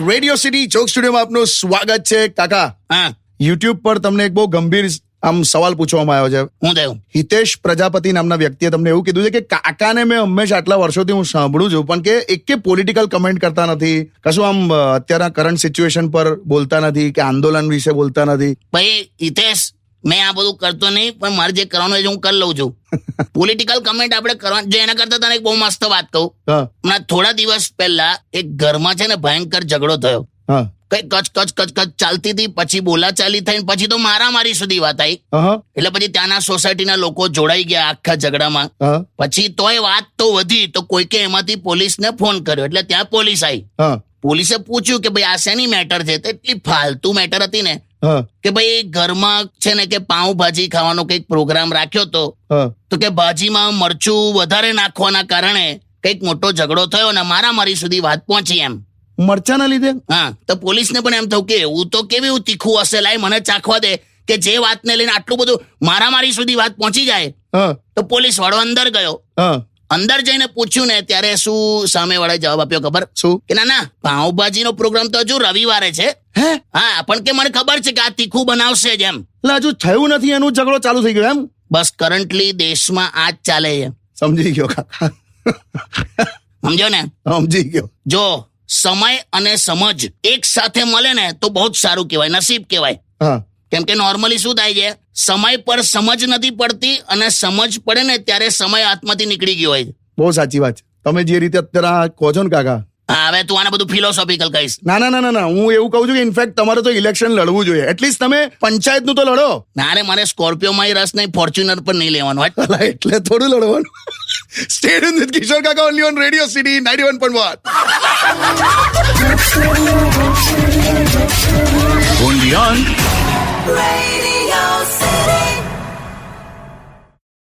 Radio city joke સ્ટુડિયોમાં આપનું સ્વાગત છે. કાકા, હા, યુટ્યુબ પર તમને એક બહુ ગંભીર સવાલ પૂછવામાં આવ્યો છે. હું થયું? હિતેશ પ્રજાપતિ નામના વ્યક્તિએ તમને એવું કીધું છે કે કાકાને મેં હંમેશા આટલા વર્ષોથી હું સાંભળું છું, પણ કે એક પોલિટિકલ કમેન્ટ કરતા નથી, કશું આમ અત્યારના કરંટ સિચ્યુએશન પર બોલતા નથી કે આંદોલન વિશે બોલતા નથી. ભાઈ હિતેશ, મેં આ બધું કરતો નહીં, પણ મારે જે કરવાનું છે હું કરી લઉં છું. પોલિટિકલ કમેન્ટ આપણે કરવાનું છે. એના કરતા તને એક બહુ મસ્ત વાત કહું. હમણાં થોડા દિવસ પહેલા એક ઘરમાં છે ને ભયંકર ઝઘડો થયો. કઈ કચ કચ કચ કચ ચાલતી હતી, પછી બોલાચાલી થઈ, પછી તો મારામારી સુધી વાત આવી. એટલે પછી ત્યાંના સોસાયટીના લોકો જોડાઈ ગયા આખા ઝઘડામાં. પછી તોય વાત તો વધી, તો કોઈકે એમાંથી પોલીસને ફોન કર્યો, એટલે ત્યાં પોલીસ આવી. પોલીસે પૂછ્યું કે ભાઈ આ શેની મેટર છે? તો એટલી ફાલતુ મેટર હતી ને કે ભાઈ ઘરમાં છે ને કે પાઉંભાજી ખાવાનો કઈક પ્રોગ્રામ રાખ્યો તો કે ભાજીમાં મરચું વધારે નાખવાના કારણે કઈક મોટો ઝઘડો થયો ને મારામારી સુધી વાત પહોંચી. એમ મરચાના લીધે? હા, તો પોલીસને પણ એમ થયું કે એવું તો કેવું તીખું હશે, લાય મને ચાખવા દે, કે જે વાતને લઈને આટલું બધું મારામારી સુધી વાત પહોંચી જાય. તો પોલીસ વાળો અંદર ગયો. અંદર જઈને પૂછ્યું ને ત્યારે શું સામે વાળાએ જવાબ આપ્યો ખબર? શું? કે ના પાઉંભાજીનો પ્રોગ્રામ તો હજુ રવિવારે છે. હા, પણ કે મને ખબર છે કે આ તીખું બનાવશે જ. એમ હજુ થયું નથી એનું ઝઘડો ચાલુ થઈ ગયો. એમ બસ કરન્ટલી દેશમાં આ જ ચાલે છે. સમજી ગયો કાકા, સમજો ને? સમજી ગયો. જો સમય અને સમજ એક સાથે મળે ને તો બહુ જ સારું કહેવાય, નસીબ કહેવાય. કેમ કે નોર્મલી શું થાય છે, સમય પર સમજ નથી પડતી, અને સમજ પડે ને ત્યારે સમય હાથમાંથી નીકળી ગયો હોય. બહુ સાચી વાત છે. તમે જે રીતે અત્યારે કહો છો ને કાકા, હા, હવે તું આને બધું ફિલોસોફિકલ કહીશ. ના, હું એવું કહું છું કે ઇનફેક્ટ તમારે તો ઇલેક્શન લડવું જોઈએ. એટલીસ્ટ તમે પંચાયતનું તો લડો. ના રે, મારે સ્કોર્પિયોમાં રસ નહીં, ફોર્ચ્યુનર પર નહીં લેવાનું. એટલે થોડું લડવાનું. સ્ટે ટ્યુન્ડ વિથ કિશોર કાકા only on radio city 91.1. Only on Radio City.